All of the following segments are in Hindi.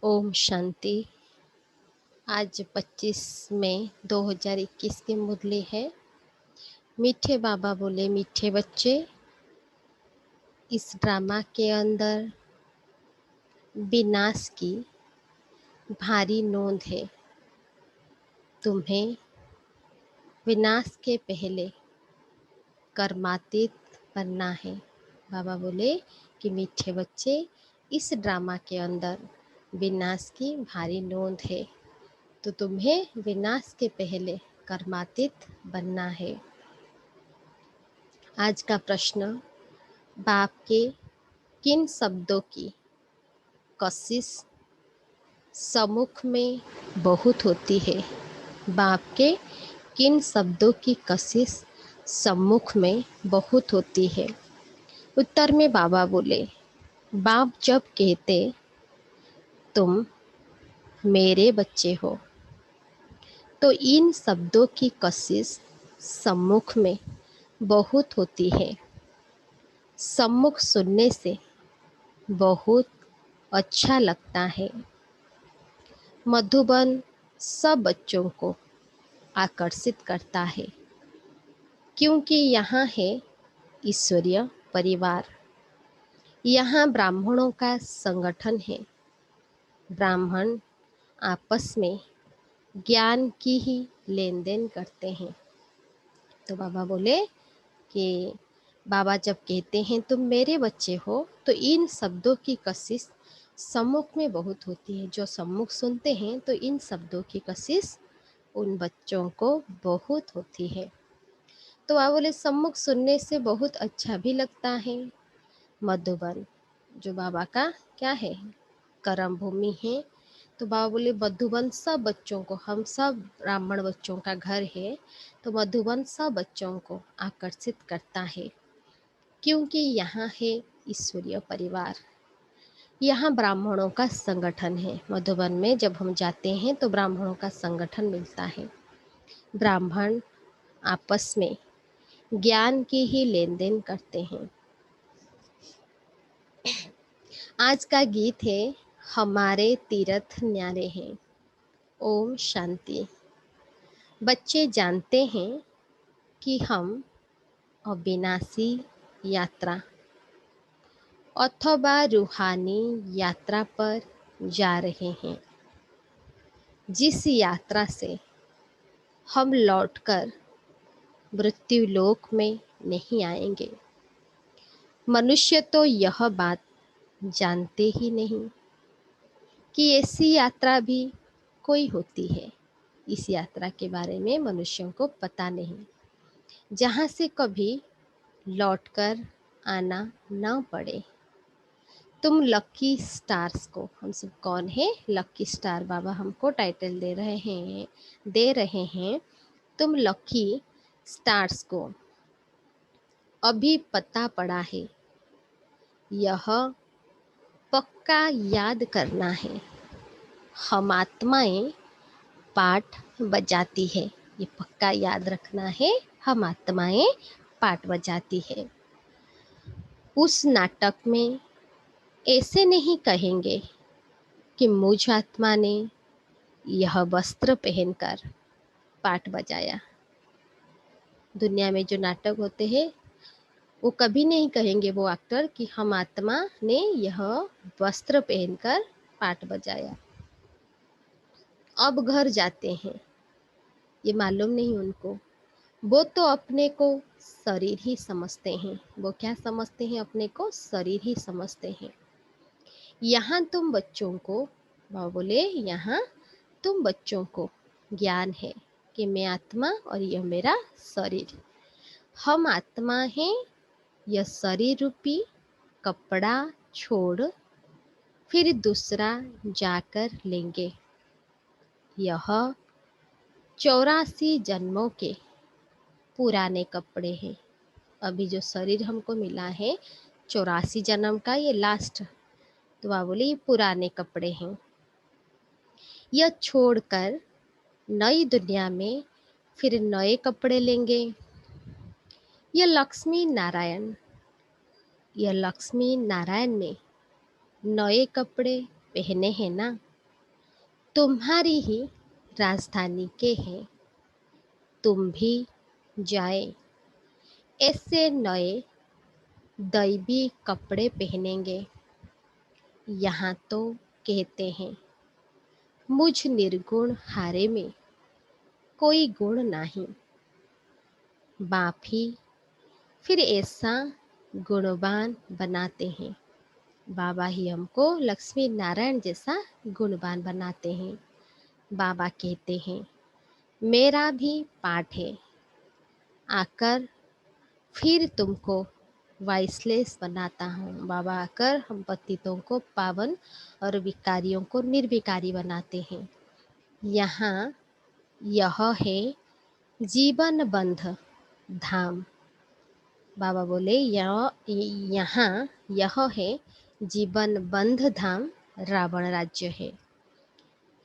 ओम शांति। आज 25 मई 2021 की मुरली है। मीठे बाबा बोले, मीठे बच्चे, इस ड्रामा के अंदर विनाश की भारी नोंद है। तुम्हें विनाश के पहले कर्मातीत बनना है। बाबा बोले कि मीठे बच्चे, इस ड्रामा के अंदर विनाश की भारी नोंद है, तो तुम्हें विनाश के पहले कर्मातीत बनना है। आज का प्रश्न, बाप के किन शब्दों की कशिश सम्मुख में बहुत होती है? बाप के किन शब्दों की कशिश सम्मुख में बहुत होती है? उत्तर में बाबा बोले, बाप जब कहते तुम मेरे बच्चे हो, तो इन शब्दों की कशिश सम्मुख में बहुत होती है। सम्मुख सुनने से बहुत अच्छा लगता है। मधुबन सब बच्चों को आकर्षित करता है, क्योंकि यहाँ है ईश्वरीय परिवार। यहाँ ब्राह्मणों का संगठन है। ब्राह्मण आपस में ज्ञान की ही लेन देन करते हैं। तो बाबा बोले कि बाबा जब कहते हैं तुम मेरे बच्चे हो, तो इन शब्दों की कशिश सम्मुख में बहुत होती है। जो सम्मुख सुनते हैं तो इन शब्दों की कशिश उन बच्चों को बहुत होती है। तो बाबा बोले सम्मुख सुनने से बहुत अच्छा भी लगता है। मधुबन जो बाबा का क्या है, कर्म भूमि है। तो बाबा बोले मधुबन सब बच्चों को, हम सब ब्राह्मण बच्चों का घर है, तो मधुबन सब बच्चों को आकर्षित करता है, क्योंकि यहाँ है ईश्वरीय परिवार। यहाँ ब्राह्मणों का संगठन है। मधुबन में जब हम जाते हैं तो ब्राह्मणों का संगठन मिलता है। ब्राह्मण आपस में ज्ञान की ही लेन देन करते हैं। आज का गीत है, हमारे तीर्थ न्यारे हैं। ओम शांति। बच्चे जानते हैं कि हम अविनाशी यात्रा अथवा रूहानी यात्रा पर जा रहे हैं, जिस यात्रा से हम लौटकर मृत्युलोक में नहीं आएंगे। मनुष्य तो यह बात जानते ही नहीं कि ऐसी यात्रा भी कोई होती है। इस यात्रा के बारे में मनुष्यों को पता नहीं, जहाँ से कभी लौटकर आना न पड़े। तुम लकी स्टार्स को, हम सब कौन है? Lucky star. बाबा हमको टाइटल दे रहे हैं। तुम लकी स्टार्स को अभी पता पड़ा है, यह पक्का याद करना है। हम आत्माएं पाठ बजाती है, ये पक्का याद रखना है। हम आत्माएं पाठ बजाती है। उस नाटक में ऐसे नहीं कहेंगे कि मुझ आत्मा ने यह वस्त्र पहनकर पाठ बजाया। दुनिया में जो नाटक होते हैं वो कभी नहीं कहेंगे वो एक्टर कि हम आत्मा ने यह वस्त्र पहनकर पाठ बजाया। अब घर जाते हैं, ये मालूम नहीं उनको। वो तो अपने को शरीर ही समझते हैं। वो क्या समझते हैं? अपने को शरीर ही समझते हैं। यहाँ तुम बच्चों को, बाबा बोले यहाँ तुम बच्चों को ज्ञान है कि मैं आत्मा और यह मेरा शरीर। हम आत्मा हैं, यह शरीर रूपी कपड़ा छोड़ फिर दूसरा जाकर लेंगे। यह 84 जन्मों के पुराने कपड़े हैं। अभी जो शरीर हमको मिला है 84 जन्म का, ये लास्ट। तो बाबा बोले ये पुराने कपड़े हैं। यह छोड़कर नई दुनिया में फिर नए कपड़े लेंगे। यह लक्ष्मी नारायण ने नए कपड़े पहने हैं ना। तुम्हारी ही राजधानी के हैं, तुम भी जाए ऐसे नए दैवी कपड़े पहनेंगे। यहाँ तो कहते हैं मुझ निर्गुण हारे में कोई गुण नहीं। बाप ही फिर ऐसा गुणवान बनाते हैं। बाबा ही हमको लक्ष्मी नारायण जैसा गुणवान बनाते हैं। बाबा कहते हैं मेरा भी पाठ है, आकर फिर तुमको वाइसलेस बनाता हूँ। बाबा आकर हम पतितों को पावन और विकारियों को निर्विकारी बनाते हैं। यहाँ यह है जीवन बंध धाम। बाबा बोले यहाँ यह है जीवन बंध धाम, रावण राज्य है।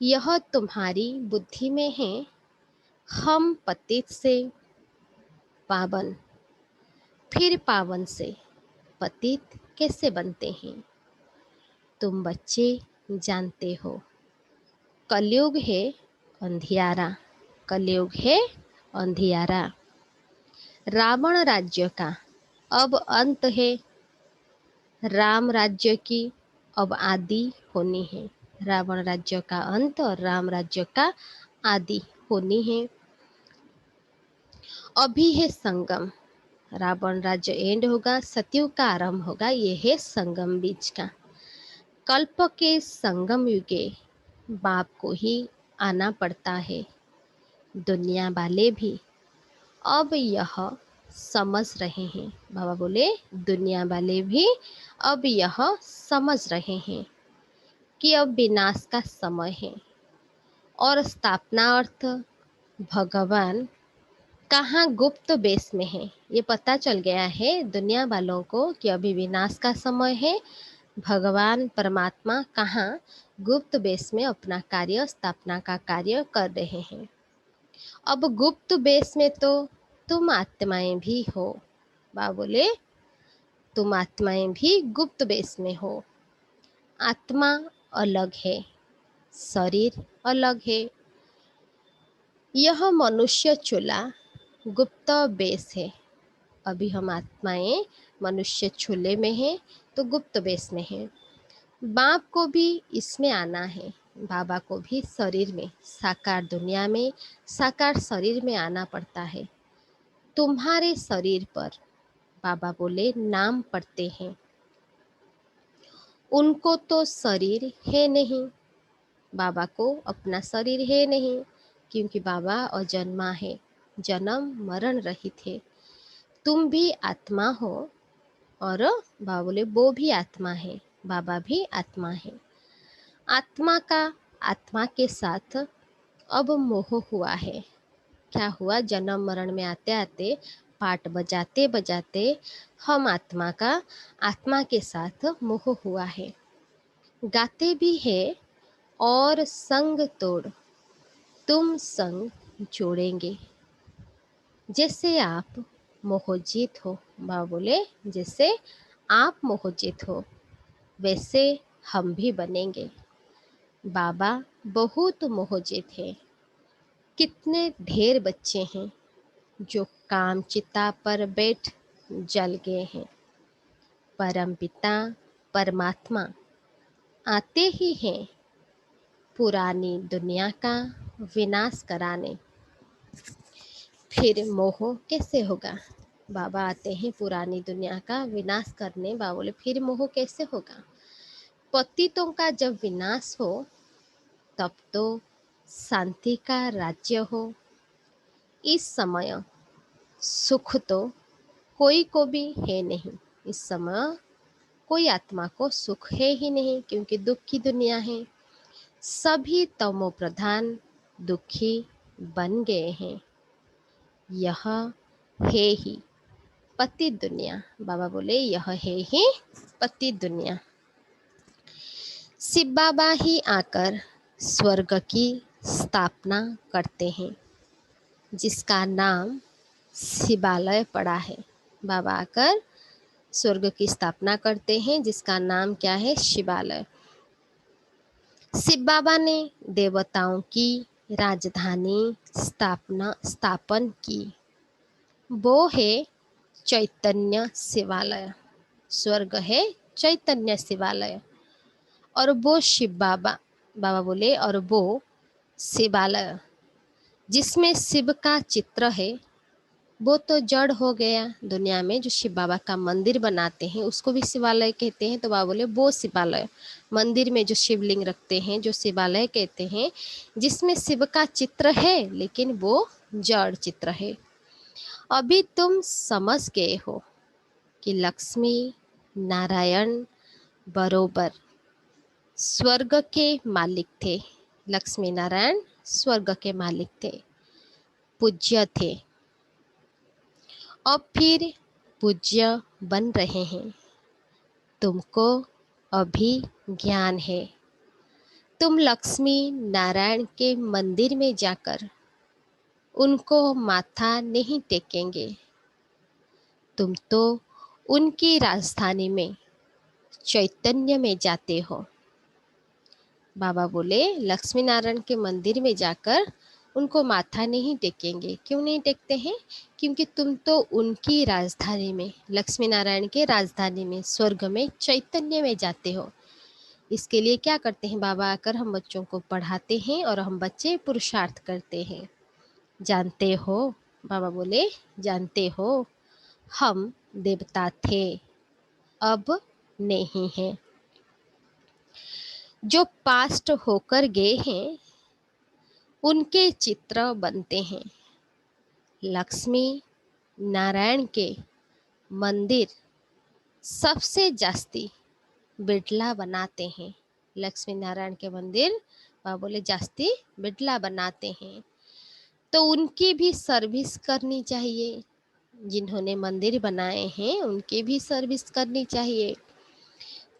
यह तुम्हारी बुद्धि में है, हम पतित से पावन, फिर पावन से पतित कैसे बनते हैं। तुम बच्चे जानते हो कलयुग है अंधियारा, कलयुग है अंधियारा। रावण राज्य का अब अंत है, राम राज्य की अब आदि होनी है। रावण राज्य का अंत और राम राज्य का आदि होनी है। अभी है संगम, रावण राज्य एंड होगा, सतयुग का आरंभ होगा। ये है संगम बीच का। कल्प के संगम युगे बाप को ही आना पड़ता है। दुनिया वाले भी अब यह समझ रहे हैं। बाबा बोले दुनिया वाले भी अब यह समझ रहे हैं कि अब विनाश का समय है और स्थापना अर्थ भगवान कहाँ गुप्त बेस में है। ये पता चल गया है दुनिया वालों को कि अभी विनाश का समय है। भगवान परमात्मा कहाँ गुप्त बेस में अपना कार्य, स्थापना का कार्य कर रहे हैं। अब गुप्त बेस में तो तुम आत्माएं भी हो। बाबा बोले तुम आत्माएं भी गुप्त बेस में हो। आत्मा अलग है, शरीर अलग है। यह मनुष्य चूल्हा गुप्त बेस है। अभी हम आत्माएं मनुष्य चूल्हे में हैं तो गुप्त बेस में हैं। बाप को भी इसमें आना है, बाबा को भी शरीर में, साकार दुनिया में, साकार शरीर में आना पड़ता है। तुम्हारे शरीर पर बाबा बोले नाम पड़ते हैं, उनको तो शरीर है नहीं। बाबा को अपना शरीर है नहीं, क्योंकि बाबा अजन्मा है, जन्म मरण रहित है। तुम भी आत्मा हो और बाबा बोले वो भी आत्मा है, बाबा भी आत्मा है। आत्मा का आत्मा के साथ अब मोह हुआ है। क्या हुआ, जन्म मरण में आते आते, पाठ बजाते बजाते हम आत्मा का आत्मा के साथ मोह हुआ है। गाते भी है और संग तोड़ तुम संग जोड़ेंगे। जैसे आप मोहजित हो, बाबा बोले जैसे आप मोहजित हो वैसे हम भी बनेंगे। बाबा बहुत मोहजित है। कितने ढेर बच्चे हैं जो काम चिता पर बैठ जल गए हैं। परम पिता परमात्मा आते ही हैं पुरानी दुनिया का विनाश कराने। फिर मोह कैसे होगा। बाबा आते हैं पुरानी दुनिया का विनाश करने। बाबा बोले फिर मोह कैसे होगा। पतितों का जब विनाश हो तब तो शांति का राज्य हो। इस समय सुख तो कोई को भी है नहीं। इस समय कोई आत्मा को सुख है ही नहीं, क्योंकि दुख की दुनिया है। सभी तमो प्रधान दुखी बन गए हैं। यह है ही पति दुनिया। बाबा बोले यह है ही पति दुनिया। शिव बाबा ही आकर स्वर्ग की स्थापना करते हैं, जिसका नाम शिवालय पड़ा है। बाबा आकर स्वर्ग की स्थापना करते हैं जिसका नाम क्या है, शिवालय। शिव बाबा ने देवताओं की राजधानी स्थापन की। वो है चैतन्य शिवालय। स्वर्ग है चैतन्य शिवालय। और वो शिव बाबा बाबा बोले, और वो शिवालय जिसमें शिव का चित्र है वो तो जड़ हो गया। दुनिया में जो शिव बाबा का मंदिर बनाते हैं उसको भी शिवालय कहते हैं। तो बाबा बोले वो शिवालय, मंदिर में जो शिवलिंग रखते हैं जो शिवालय कहते हैं, जिसमें शिव का चित्र है लेकिन वो जड़ चित्र है। अभी तुम समझ गए हो कि लक्ष्मी नारायण बरोबर स्वर्ग के मालिक थे। लक्ष्मी नारायण स्वर्ग के मालिक थे, पूज्य थे, अब फिर पूज्य बन रहे हैं। तुमको अभी ज्ञान है। तुम लक्ष्मी नारायण के मंदिर में जाकर उनको माथा नहीं टेकेंगे। तुम तो उनकी राजधानी में चैतन्य में जाते हो। बाबा बोले लक्ष्मी नारायण के मंदिर में जाकर उनको माथा नहीं टेकेंगे। क्यों नहीं टेकते हैं? क्योंकि तुम तो उनकी राजधानी में, लक्ष्मी नारायण के राजधानी में, स्वर्ग में, चैतन्य में जाते हो। इसके लिए क्या करते हैं बाबा? आकर हम बच्चों को पढ़ाते हैं और हम बच्चे पुरुषार्थ करते हैं। जानते हो, बाबा बोले, जानते हो हम देवता थे, अब नहीं हैं। जो पास्ट होकर गए हैं उनके चित्र बनते हैं। लक्ष्मी नारायण के मंदिर सबसे जास्ती बिड़ला बनाते हैं। लक्ष्मी नारायण के मंदिर बाबा बोले जास्ती बिड़ला बनाते हैं। तो उनकी भी सर्विस करनी चाहिए। जिन्होंने मंदिर बनाए हैं उनकी भी सर्विस करनी चाहिए।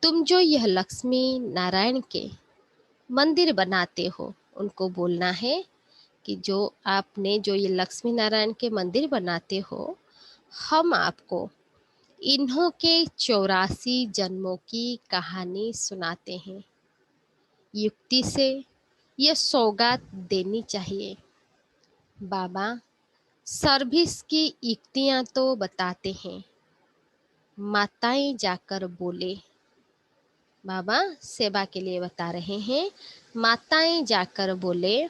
तुम जो यह लक्ष्मी नारायण के मंदिर बनाते हो उनको बोलना है कि जो आपने जो ये लक्ष्मी नारायण के मंदिर बनाते हो, हम आपको इन्हों के 84 जन्मों की कहानी सुनाते हैं। युक्ति से यह सौगात देनी चाहिए। बाबा सर्विस की युक्तियां तो बताते हैं। माताएं जाकर बोले, बाबा सेवा के लिए बता रहे हैं। माताएं जाकर बोले,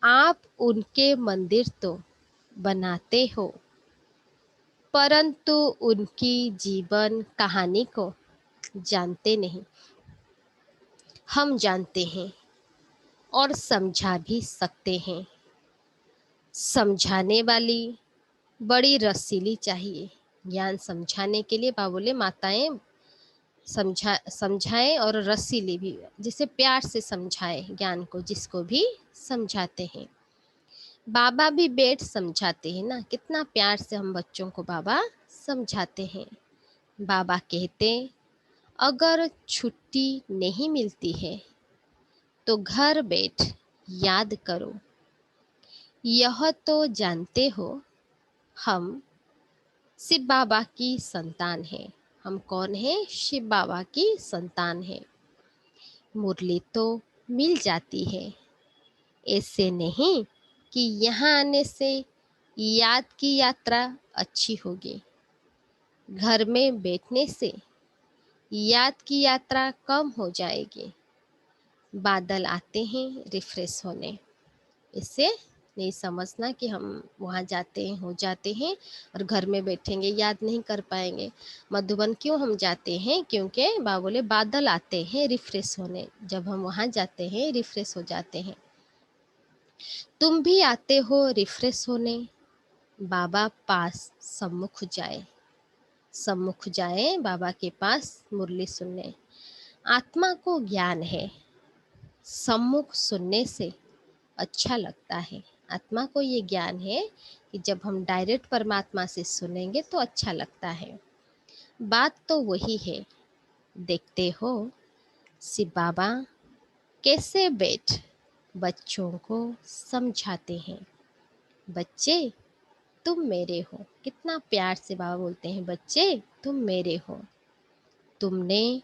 आप उनके मंदिर तो बनाते हो परंतु उनकी जीवन कहानी को जानते नहीं। हम जानते हैं और समझा भी सकते हैं। समझाने वाली बड़ी रसीली चाहिए। ज्ञान समझाने के लिए बाबा बोले माताएं समझाएं और रसीली भी, जिसे प्यार से समझाए ज्ञान को, जिसको भी समझाते हैं। बाबा भी बैठ समझाते हैं ना, कितना प्यार से हम बच्चों को बाबा समझाते हैं। बाबा कहते, अगर छुट्टी नहीं मिलती है तो घर बैठ याद करो। यह तो जानते हो हम शिव बाबा की संतान हैं। हम कौन हैं? शिव बाबा की संतान हैं। मुरली तो मिल जाती है, ऐसे नहीं कि यहाँ आने से याद की यात्रा अच्छी होगी। घर में बैठने से याद की यात्रा कम हो जाएगी। बादल आते हैं रिफ्रेश होने, इससे नहीं समझना कि हम वहाँ जाते हैं हो जाते हैं और घर में बैठेंगे याद नहीं कर पाएंगे। मधुबन क्यों हम जाते हैं? क्योंकि बाबा बोले बादल आते हैं रिफ्रेश होने, जब हम वहाँ जाते हैं रिफ्रेश हो जाते हैं। तुम भी आते हो रिफ्रेश होने। बाबा पास सम्मुख जाए बाबा के पास मुरली सुनने। आत्मा को ज्ञान है, सम्मुख सुनने से अच्छा लगता है। आत्मा को ये ज्ञान है कि जब हम डायरेक्ट परमात्मा से सुनेंगे तो अच्छा लगता है। बात तो वही है। देखते हो शिव बाबा कैसे बैठ बच्चों को समझाते हैं। बच्चे तुम मेरे हो, कितना प्यार से बाबा बोलते हैं, बच्चे तुम मेरे हो। तुमने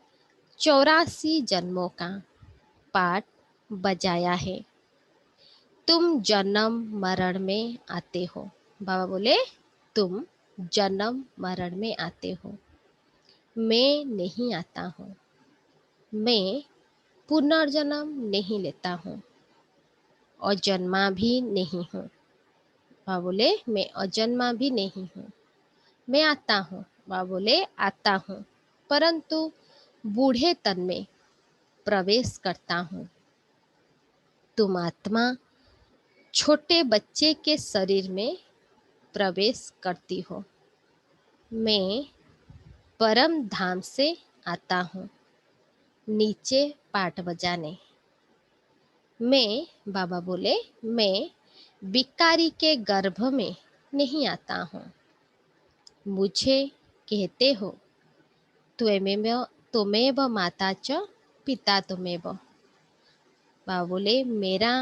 84 जन्मों का पाठ बजाया है। तुम जन्म मरण में आते हो। बाबा बोले तुम जन्म मरण में आते हो, मैं नहीं आता हूँ। मैं पुनर्जन्म नहीं लेता हूँ और जन्मा भी नहीं हूँ। बाबा बोले मैं अजन्मा भी नहीं हूँ। मैं आता हूँ। बाबा बोले आता हूँ, परंतु बूढ़े तन में प्रवेश करता हूँ। तुम आत्मा छोटे बच्चे के शरीर में प्रवेश करती हो। मैं परम धाम से आता हूँ नीचे पाठ बजाने। मैं, बाबा बोले, मैं भिखारी के गर्भ में नहीं आता हूँ। मुझे कहते हो त्वमेव त्वमेव माता च पिता त्वमेव। बाबा बोले मेरा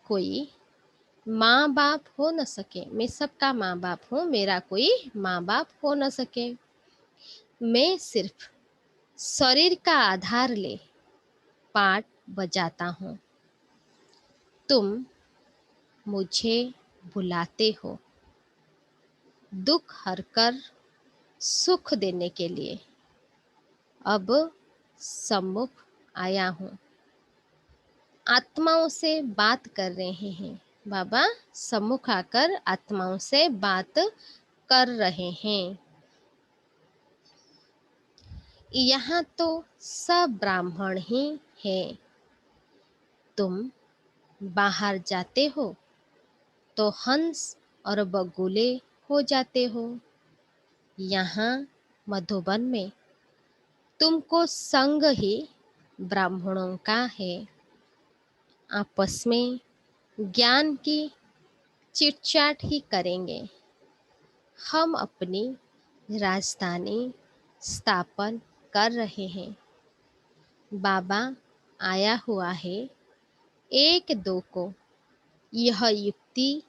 कोई माँ बाप हो न सके, मैं सबका माँ बाप हूँ, मेरा कोई माँ बाप हो न सके। मैं सिर्फ शरीर का आधार ले पाठ बजाता हूँ। तुम मुझे बुलाते हो दुख हरकर सुख देने के लिए। अब सम्मुख आया हूँ। आत्माओं से बात कर रहे हैं। बाबा सम्मुख आकर आत्माओं से बात कर रहे हैं। यहाँ तो सब ब्राह्मण ही हैं। तुम बाहर जाते हो तो हंस और बगुले हो जाते हो। यहाँ मधुबन में तुमको संग ही ब्राह्मणों का है। आपस में ज्ञान की चिटचाट ही करेंगे। हम अपनी राजधानी स्थापन कर रहे हैं। बाबा आया हुआ है। एक दो को यह युक्ति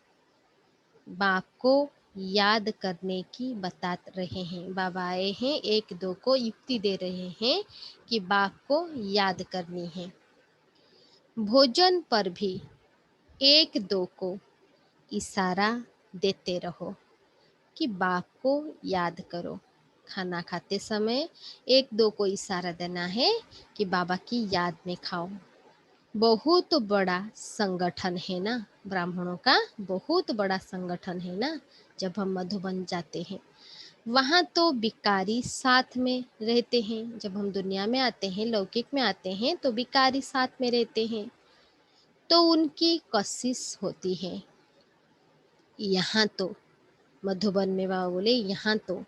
बाप को याद करने की बता रहे हैं। बाबा आए हैं, एक दो को युक्ति दे रहे हैं कि बाप को याद करनी है। भोजन पर भी एक दो को इशारा देते रहो कि बाप को याद करो। खाना खाते समय एक दो को इशारा देना है कि बाबा की याद में खाओ। बहुत बड़ा संगठन है ना, ब्राह्मणों का बहुत बड़ा संगठन है ना। जब हम मधुबन जाते हैं वहाँ तो भिखारी साथ में रहते हैं। जब हम दुनिया में आते हैं, लौकिक में आते हैं, तो भिखारी साथ में रहते हैं, तो उनकी कशिश होती है। यहाँ तो मधुबन में बाबा बोले यहाँ तो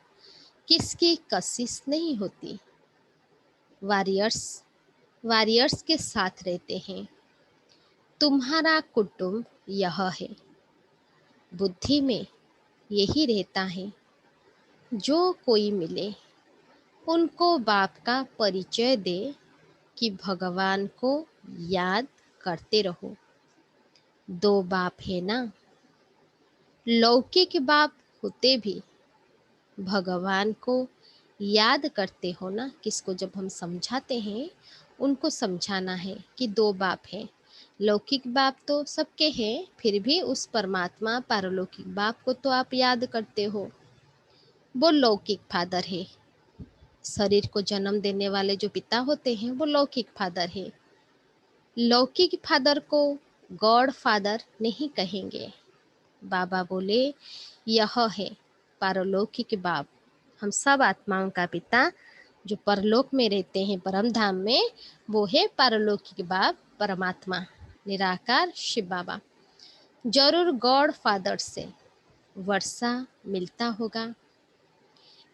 किसकी कशिश नहीं होती। वॉरियर्स वॉरियर्स के साथ रहते हैं। तुम्हारा कुटुंब यह है। बुद्धि में यही रहता है। जो कोई मिले उनको बाप का परिचय दे कि भगवान को याद करते रहो। दो बाप है ना, लौकिक बाप होते भी भगवान को याद करते हो ना। किसको जब हम समझाते हैं उनको समझाना है कि दो बाप हैं। लौकिक बाप तो सबके हैं, फिर भी उस परमात्मा पारलौकिक बाप को तो आप याद करते हो। वो लौकिक फादर है। शरीर को जन्म देने वाले जो पिता होते हैं वो लौकिक फादर है। लौकिक फादर को गॉड फादर नहीं कहेंगे। बाबा बोले यह है पारलौकिक बाप। हम सब आत्माओं का पिता जो परलोक में रहते हैं परम धाम में, वो है पारलौकिक बाप परमात्मा निराकार शिव बाबा। जरूर गॉड फादर से वर्षा मिलता होगा।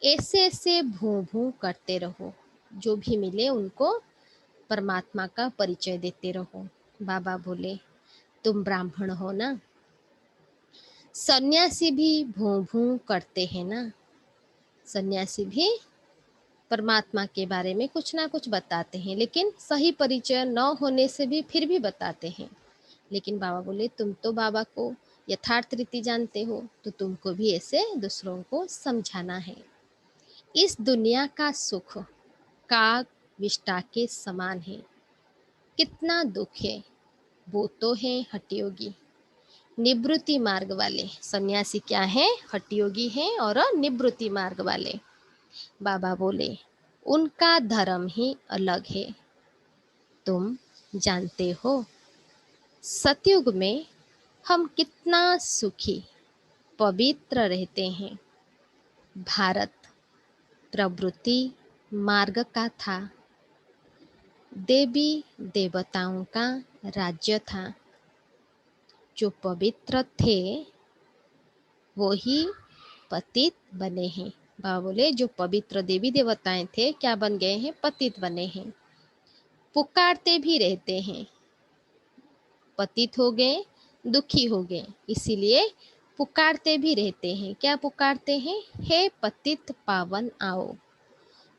ऐसे ऐसे भू भू करते रहो। जो भी मिले उनको परमात्मा का परिचय देते रहो। बाबा बोले तुम ब्राह्मण हो ना। सन्यासी भी भू भू करते हैं ना। सन्यासी भी परमात्मा के बारे में कुछ ना कुछ बताते हैं, लेकिन सही परिचय न होने से भी फिर भी बताते हैं। लेकिन बाबा बोले तुम तो बाबा को यथार्थ रीति जानते हो, तो तुमको भी ऐसे दूसरों को समझाना है। इस दुनिया का सुख काग विष्ठा के समान है। कितना दुख है, वो तो है हठयोगी, निवृत्ति मार्ग वाले। सन्यासी क्या है? हठयोगी हैं और निवृत्ति मार्ग वाले। बाबा बोले उनका धर्म ही अलग है। तुम जानते हो सतयुग में हम कितना सुखी पवित्र रहते हैं। भारत प्रवृत्ति मार्ग का था, देवी देवताओं का राज्य था। जो पवित्र थे वो ही पतित बने हैं। बाबा बोले जो पवित्र देवी देवताएं थे क्या बन गए हैं? पतित बने हैं। पुकारते भी रहते हैं, पतित हो गए, दुखी हो गए, इसीलिए पुकारते भी रहते हैं। क्या पुकारते हैं? हे पतित पावन आओ।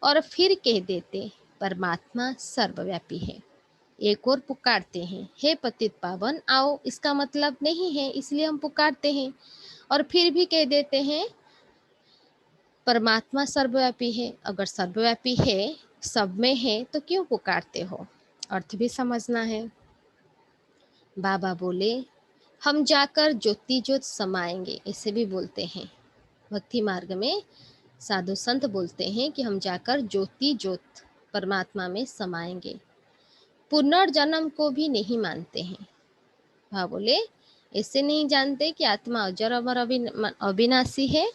और फिर कह देते परमात्मा सर्वव्यापी है। एक और पुकारते हैं हे पतित पावन आओ, इसका मतलब नहीं है इसलिए हम पुकारते हैं। और फिर भी कह देते हैं परमात्मा सर्वव्यापी है। अगर सर्वव्यापी है, सब में है, तो क्यों पुकारते हो? अर्थ भी समझना है। बाबा बोले हम जाकर ज्योति ज्योत समाएंगे, इसे भी बोलते हैं। भक्ति मार्ग में साधु संत बोलते हैं कि हम जाकर ज्योति ज्योत परमात्मा में समाएंगे। पुनर्जन्म को भी नहीं मानते हैं। बाबा बोले ऐसे नहीं जानते कि आत्मा अजर अमर अविनाशी है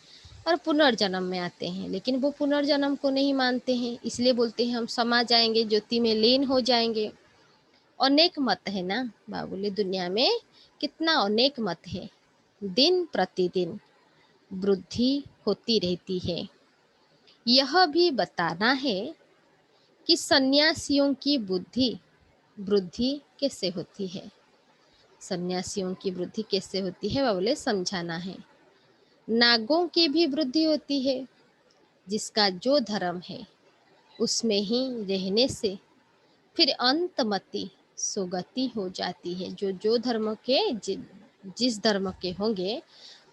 और पुनर्जन्म में आते हैं, लेकिन वो पुनर्जन्म को नहीं मानते हैं, इसलिए बोलते हैं हम समा जाएंगे, ज्योति में लीन हो जाएंगे। अनेक मत है ना। बाबा बोले दुनिया में कितना अनेक मत है, दिन प्रतिदिन वृद्धि होती रहती है। यह भी बताना है कि सन्यासियों की बुद्धि वृद्धि कैसे होती है। सन्यासियों की वृद्धि कैसे होती है? बाबा बोले समझाना है। नागों की भी वृद्धि होती है। जिसका जो धर्म है उसमें ही रहने से फिर अंतमति सुगति हो जाती है। जो जो धर्म के जिस धर्म के होंगे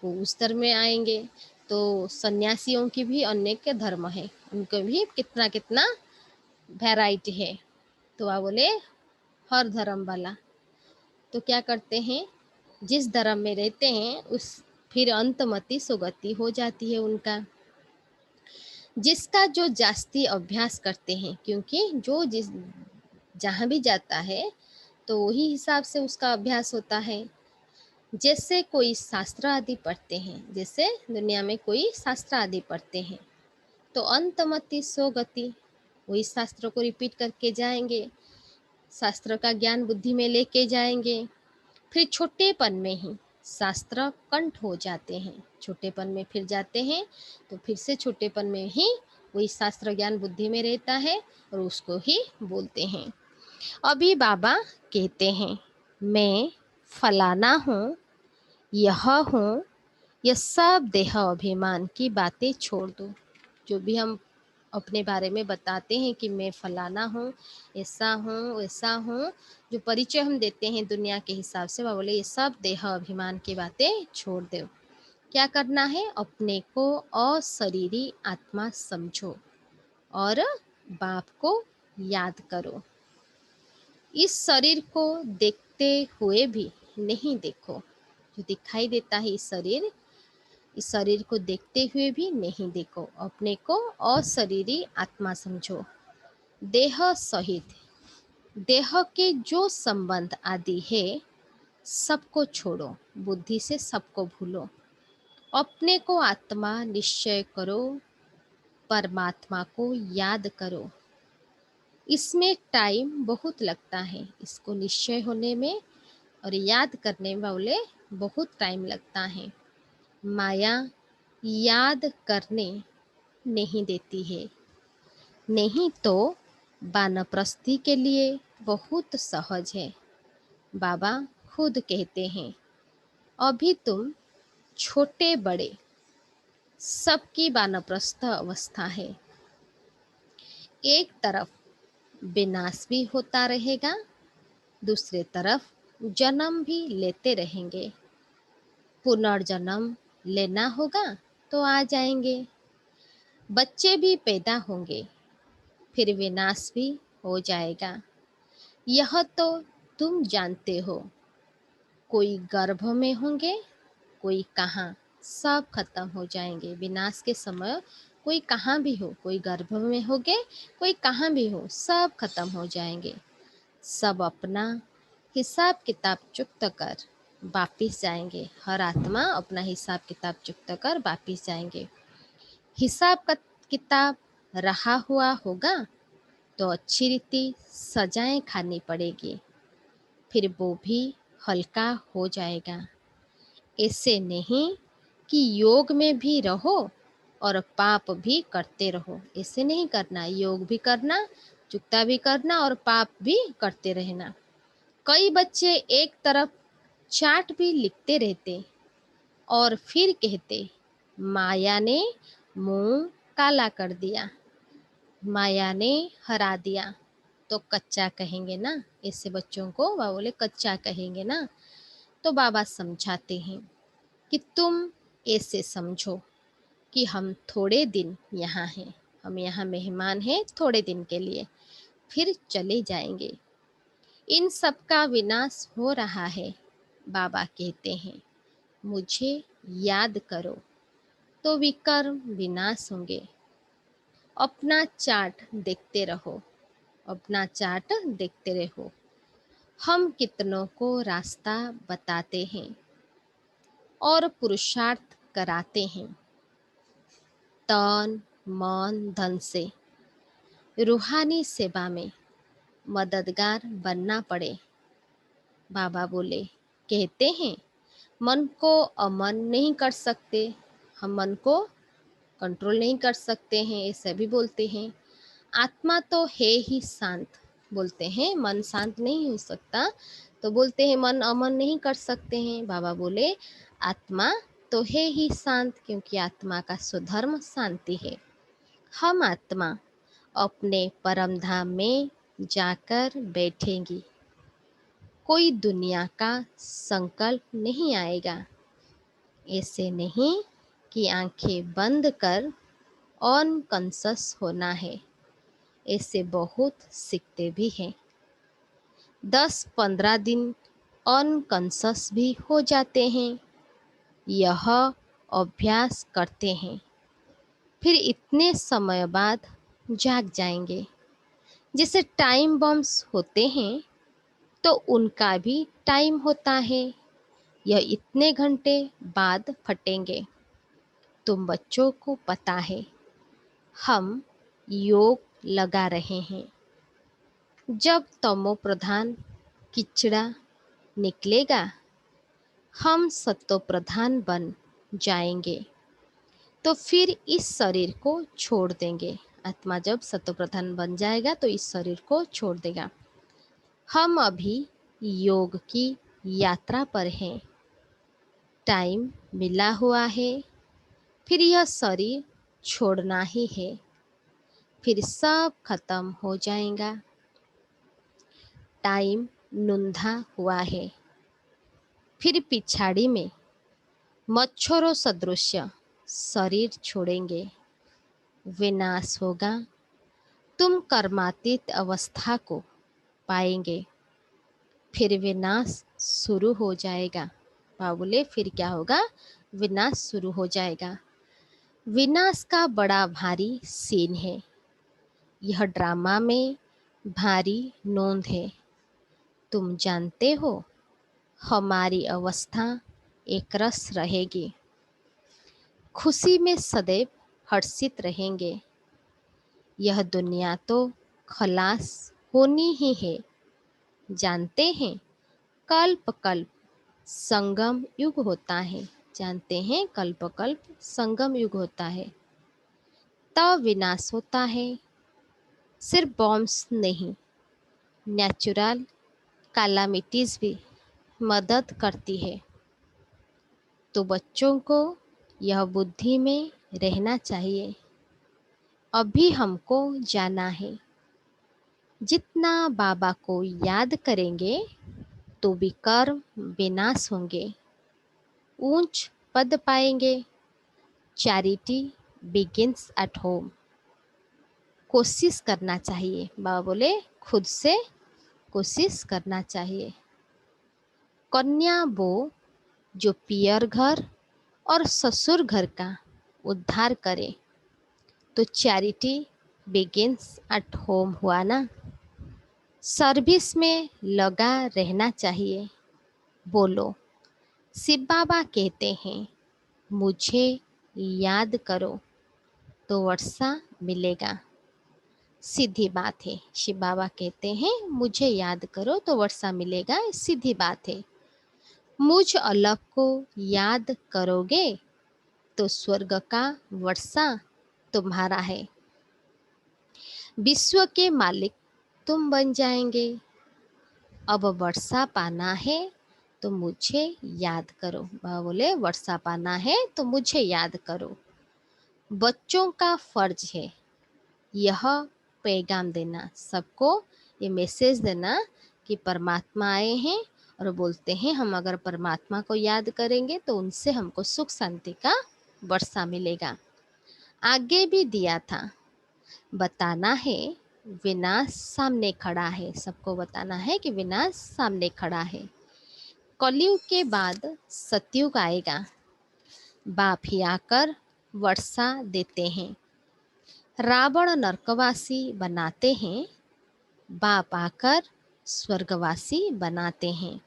वो उस धर्म में आएंगे। तो सन्यासियों की भी अनेक धर्म है, उनको भी कितना कितना वैरायटी है। तो आप बोले हर धर्म वाला तो क्या करते हैं, जिस धर्म में रहते हैं उस फिर अंतमति सुगति हो जाती है उनका। जिसका जो जास्ती अभ्यास करते हैं, क्योंकि जो जिस जहाँ भी जाता है तो वही हिसाब से उसका अभ्यास होता है। जैसे कोई शास्त्र आदि पढ़ते हैं, जैसे दुनिया में कोई शास्त्र आदि पढ़ते हैं तो अंतमति सोगति, वही शास्त्र को रिपीट करके जाएंगे, शास्त्र का ज्ञान बुद्धि में लेके जाएंगे। फिर छोटेपन में ही शास्त्र कंठ हो जाते हैं। छोटेपन में फिर जाते हैं तो फिर से छोटेपन में ही वही शास्त्र ज्ञान बुद्धि में रहता है और उसको ही बोलते हैं। अभी बाबा कहते हैं मैं फलाना हूँ, यह हूँ, यह सब देह अभिमान की बातें छोड़ दो। जो भी हम अपने बारे में बताते हैं कि मैं फलाना हूँ, ऐसा हूँ, वैसा हूँ, जो परिचय हम देते हैं दुनिया के हिसाब से, वह बोले ये सब देह अभिमान की बातें छोड़ दो। क्या करना है? अपने को अशरीरी आत्मा समझो और बाप को याद करो। इस शरीर को देखते हुए भी नहीं देखो। जो दिखाई देता है इस शरीर को देखते हुए भी नहीं देखो। अपने को अशरीरी आत्मा समझो। देह सहित देह के जो संबंध आदि है सबको छोड़ो, बुद्धि से सबको भूलो। अपने को आत्मा निश्चय करो, परमात्मा को याद करो। इसमें टाइम बहुत लगता है, इसको निश्चय होने में और याद करने में बोले बहुत टाइम लगता है। माया याद करने नहीं देती है, नहीं तो वानप्रस्थी के लिए बहुत सहज है। बाबा खुद कहते हैं अभी तुम छोटे बड़े सबकी वानप्रस्थ अवस्था है। एक तरफ विनाश भी होता रहेगा, दूसरे तरफ जन्म भी लेते रहेंगे। पुनर्जन्म लेना होगा तो आ जाएंगे। बच्चे भी पैदा होंगे, फिर विनाश भी हो जाएगा। यह तो तुम जानते हो, कोई गर्भ में होंगे, कोई कहाँ, सब खत्म हो जाएंगे विनाश के समय। कोई कहाँ भी हो, कोई गर्भ में होंगे, कोई कहाँ भी हो, सब खत्म हो जाएंगे। सब अपना हिसाब किताब चुकता कर वापिस जाएंगे। हर आत्मा अपना हिसाब किताब चुकता कर वापिस जाएंगे। हिसाब का किताब रहा हुआ होगा तो अच्छी रीति सजाएं खानी पड़ेगी, फिर वो भी हल्का हो जाएगा। ऐसे नहीं कि योग में भी रहो और पाप भी करते रहो। ऐसे नहीं करना, योग भी करना, चुकता भी करना और पाप भी करते रहना। कई बच्चे एक तरफ चार्ट भी लिखते रहते और फिर कहते, माया ने मुंह काला कर दिया, माया ने हरा दिया। तो कच्चा कहेंगे ना, ऐसे बच्चों को बाबा बोले कच्चा कहेंगे ना। तो बाबा समझाते हैं कि तुम ऐसे समझो कि हम थोड़े दिन यहाँ हैं, हम यहाँ मेहमान हैं थोड़े दिन के लिए, फिर चले जाएंगे। इन सब का विनाश हो रहा है। बाबा कहते हैं, मुझे याद करो तो विकर्म विनाश होंगे। अपना चार्ट देखते रहो, अपना चार्ट देखते रहो। हम कितनों को रास्ता बताते हैं और पुरुषार्थ कराते हैं, तन मन धन से। रूहानी सेवा में मददगार बनना पड़े। बाबा बोले, कहते हैं मन को अमन नहीं कर सकते, हम मन को कंट्रोल नहीं कर सकते हैं, ऐसे भी बोलते हैं। आत्मा तो है ही शांत, बोलते हैं मन शांत नहीं हो सकता, तो बोलते हैं मन अमन नहीं कर सकते हैं। बाबा बोले, आत्मा तो है ही शांत, क्योंकि आत्मा का स्वधर्म शांति है। हम आत्मा अपने परम धाम में जाकर बैठेंगी। कोई दुनिया का संकल्प नहीं आएगा। ऐसे नहीं कि आंखें बंद कर अनकॉन्शस होना है, ऐसे बहुत सीखते भी हैं। 10-15 दिन अनकॉन्शस भी हो जाते हैं। यह अभ्यास करते हैं, फिर इतने समय बाद जाग जाएंगे। जैसे टाइम बम्स होते हैं तो उनका भी टाइम होता है, यह इतने घंटे बाद फटेंगे। तुम बच्चों को पता है, हम योग लगा रहे हैं। जब तमो प्रधान किचड़ा निकलेगा, हम सत्व प्रधान बन जाएंगे, तो फिर इस शरीर को छोड़ देंगे। आत्मा जब सत्व प्रधान बन जाएगा तो इस शरीर को छोड़ देगा। हम अभी योग की यात्रा पर हैं, टाइम मिला हुआ है, फिर यह शरीर छोड़ना ही है, फिर सब खत्म हो जाएगा। टाइम नुंधा हुआ है, फिर पिछाड़ी में मच्छरों सदृश शरीर छोड़ेंगे, विनाश होगा। तुम कर्मातीत अवस्था को पाएंगे, फिर विनाश शुरू हो जाएगा। बाबुले फिर क्या होगा, विनाश शुरू हो जाएगा। विनाश का बड़ा भारी सीन है, यह ड्रामा में भारी नोंद है। तुम जानते हो, हमारी अवस्था एक रस रहेगी, खुशी में सदैव हर्षित रहेंगे। यह दुनिया तो खलास होनी ही है। जानते हैं, कल्प कल्प संगम युग होता है। जानते हैं, कल्प कल्प संगम युग होता है, तब विनाश होता है। सिर्फ बॉम्ब्स नहीं, नेचुरल कैलामिटीज भी मदद करती है। तो बच्चों को यह बुद्धि में रहना चाहिए, अभी हमको जाना है। जितना बाबा को याद करेंगे तो विकर्म विनाश होंगे, ऊंच पद पाएंगे। Charity begins at home. कोशिश करना चाहिए, बाबा बोले खुद से कोशिश करना चाहिए। कन्या वो जो पियर घर और ससुर घर का उद्धार करे। तो चैरिटी बिगिंस एट होम हुआ ना। सर्विस में लगा रहना चाहिए। बोलो, शिव बाबा कहते हैं मुझे याद करो तो वर्षा मिलेगा। सीधी बात है। शिव बाबा कहते हैं मुझे याद करो तो वर्षा मिलेगा, सीधी बात है। मुझ अल्लाह को याद करोगे तो स्वर्ग का वर्षा तुम्हारा है। विश्व के मालिक तुम बन जाएंगे। अब वर्षा पाना है तो मुझे याद करो। बाबा बोले वर्षा पाना है तो मुझे याद करो। बच्चों का फर्ज है यह पैगाम देना, सबको ये मैसेज देना कि परमात्मा आए हैं और बोलते हैं हम अगर परमात्मा को याद करेंगे तो उनसे हमको सुख शांति का वर्षा मिलेगा। आगे भी दिया था, बताना है विनाश सामने खड़ा है। सबको बताना है कि विनाश सामने खड़ा है। कलयुग के बाद सतयुग आएगा। बाप ही आकर वर्षा देते हैं। रावण नरकवासी बनाते हैं, बाप आकर स्वर्गवासी बनाते हैं।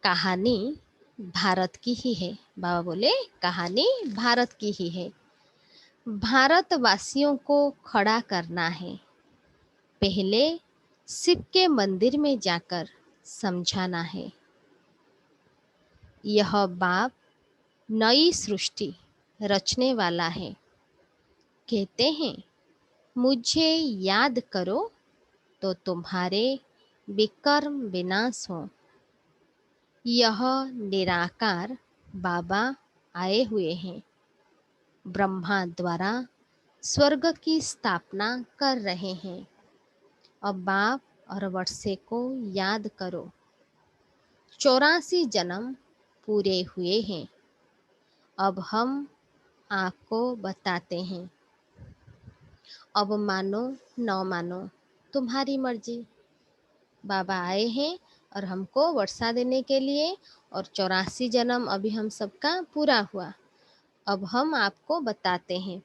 कहानी भारत की ही है। बाबा बोले कहानी भारत की ही है। भारतवासियों को खड़ा करना है। पहले शिव के मंदिर में जाकर समझाना है। यह बाप नई सृष्टि रचने वाला है। कहते हैं मुझे याद करो तो तुम्हारे विकर्म विनाश हो। यह निराकार बाबा आए हुए हैं। ब्रह्मा द्वारा स्वर्ग की स्थापना कर रहे हैं। अब बाप और वर्षे को याद करो। 84 जन्म पूरे हुए हैं। अब हम आपको बताते हैं। अब मानो न मानो तुम्हारी मर्जी। बाबा आए हैं और हमको वर्षा देने के लिए, और 84 जन्म अभी हम सबका पूरा हुआ। अब हम आपको बताते हैं।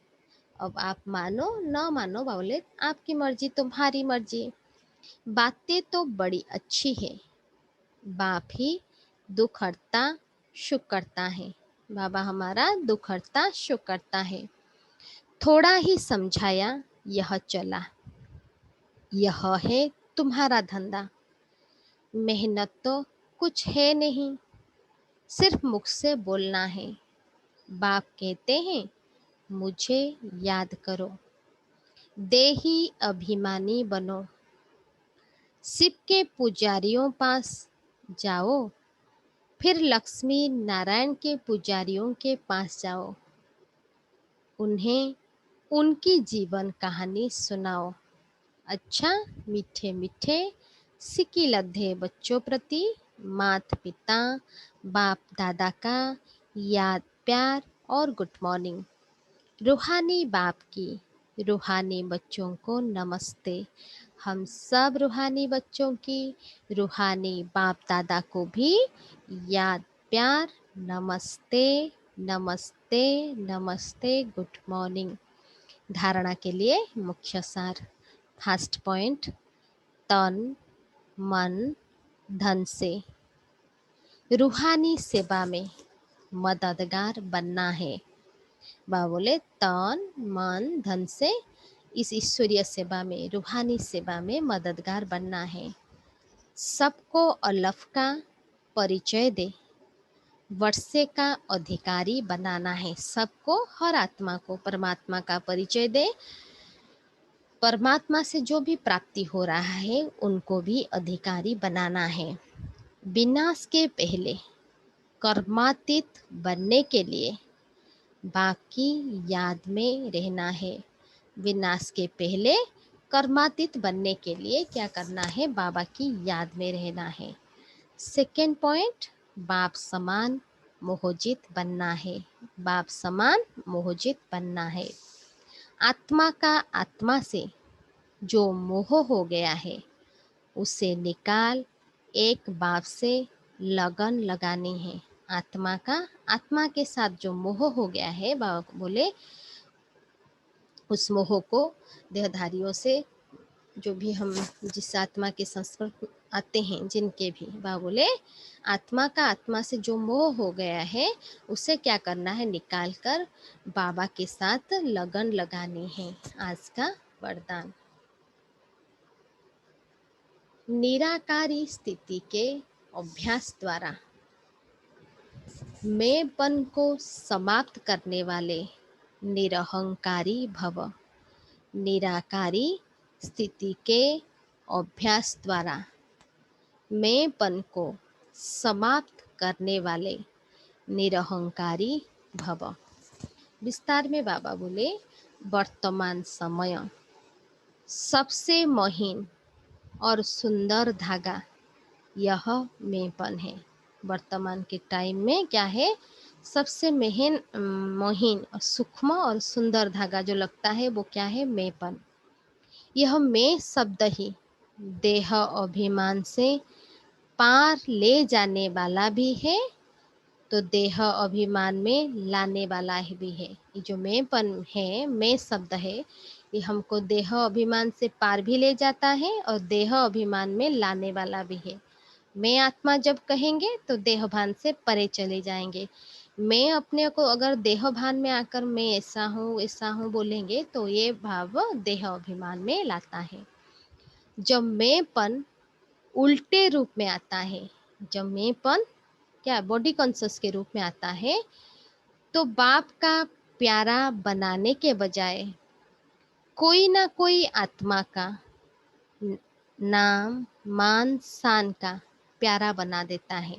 अब आप मानो न मानो, बोले आपकी मर्जी, तुम्हारी मर्जी। बातें तो बड़ी अच्छी है। बाप ही दुख हरता सुख करता है। बाबा हमारा दुख हरता सुख करता है। थोड़ा ही समझाया यह चला। यह है तुम्हारा धंधा। मेहनत तो कुछ है नहीं, सिर्फ मुख से बोलना है। बाप कहते हैं मुझे याद करो। देही अभिमानी बनो। शिव के पुजारियों पास जाओ, फिर लक्ष्मी नारायण के पुजारियों के पास जाओ। उन्हें उनकी जीवन कहानी सुनाओ। अच्छा मीठे मीठे सिक्की लद्दे बच्चों प्रति मात पिता बाप दादा का याद प्यार और गुड मॉर्निंग। रूहानी बाप की रूहानी बच्चों को नमस्ते। हम सब रूहानी बच्चों की रूहानी बाप दादा को भी याद प्यार नमस्ते नमस्ते नमस्ते गुड मॉर्निंग। धारणा के लिए मुख्य सार। फर्स्ट पॉइंट, तन मन धन से रूहानी सेवा में मददगार बनना है। बाबा बोले तन मन धन से इस ईश्वरीय सेवा में रूहानी सेवा में मददगार बनना है। सबको अल्लाह का परिचय दे, वर्षे का अधिकारी बनाना है। सबको, हर आत्मा को परमात्मा का परिचय दे। परमात्मा से जो भी प्राप्ति हो रहा है उनको भी अधिकारी बनाना है। विनाश के पहले कर्मातीत बनने के लिए बाप की याद में रहना है। विनाश के पहले कर्मातीत बनने के लिए क्या करना है? बाबा की याद में रहना है। सेकेंड पॉइंट, बाप समान मोहजित बनना है। बाप समान मोहजित बनना है। आत्मा का आत्मा से जो मोह हो गया है उसे निकाल, एक बाप से लगन लगानी है। आत्मा के साथ जो मोह हो गया है, बाबा बोले उस मोह को देहधारियों से, जो भी हम जिस आत्मा के संस्पर्श आते हैं जिनके भी, बाबा बोले आत्मा से जो मोह हो गया है उसे क्या करना है, निकाल कर बाबा के साथ लगन लगानी है। आज का वरदान। निराकारी स्थिति के अभ्यास द्वारा मैंपन को समाप्त करने वाले निरहंकारी भव। निराकारी स्थिति के अभ्यास द्वारा मैंपन को समाप्त करने वाले निरहंकारी भव। विस्तार में बाबा बोले वर्तमान समय सबसे महीन और सुंदर धागा यह मैंपन है। वर्तमान के टाइम में क्या है, सबसे महीन और सूक्ष्म और सुंदर धागा जो लगता है वो क्या है, मैंपन। यह मैं शब्द ही देह अभिमान से पार ले जाने वाला भी है, तो देह अभिमान में लाने वाला भी है। ये जो मैंपन है, मैं शब्द है, ये हमको देह अभिमान से पार भी ले जाता है और देह अभिमान में लाने वाला भी है। मैं आत्मा जब कहेंगे तो देह भान से परे चले जाएंगे। मैं अपने को अगर देह भान में आकर मैं ऐसा हूँ बोलेंगे तो ये भाव देह अभिमान में लाता है। जब मैंपन उल्टे रूप में आता है, जब मैंपन क्या बॉडी कॉन्शियस के रूप में आता है, तो बाप का प्यारा बनाने के बजाय कोई ना कोई आत्मा का नाम मान शान का प्यारा बना देता है।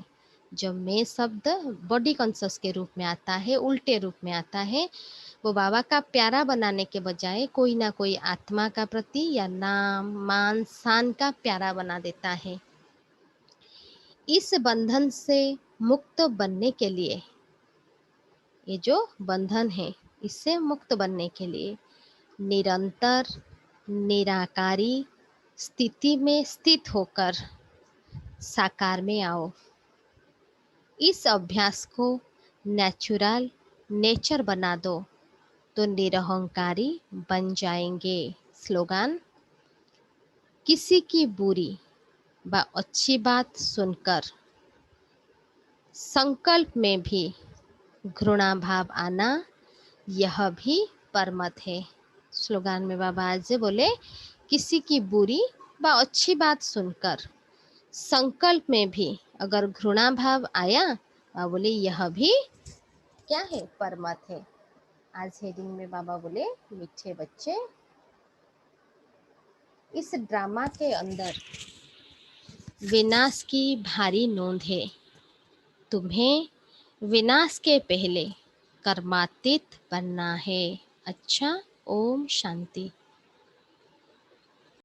जब मैं शब्द बॉडी कॉन्शियस के रूप में आता है, उल्टे रूप में आता है, वो बाबा का प्यारा बनाने के बजाय कोई ना कोई आत्मा का प्रति या नाम मान शान का प्यारा बना देता है। इस बंधन से मुक्त बनने के लिए, ये जो बंधन है इससे मुक्त बनने के लिए निरंतर निराकारी स्थिति में स्थित होकर साकार में आओ। इस अभ्यास को नेचर बना दो तो निरहंकारी बन जाएंगे। स्लोगन, किसी की बुरी व अच्छी बात सुनकर संकल्प में भी घृणा भाव आना, यह भी परमत है। स्लोगन में बाबा आज बोले किसी की बुरी व अच्छी बात सुनकर संकल्प में भी अगर घृणा भाव आया, बोले यह भी क्या है, परमत है। आज हेडिंग में बाबा बोले मीठे बच्चे, इस ड्रामा के अंदर विनाश की भारी नोंद है। तुम्हें विनाश के पहले कर्मातीत बनना है। अच्छा, ओम शांति।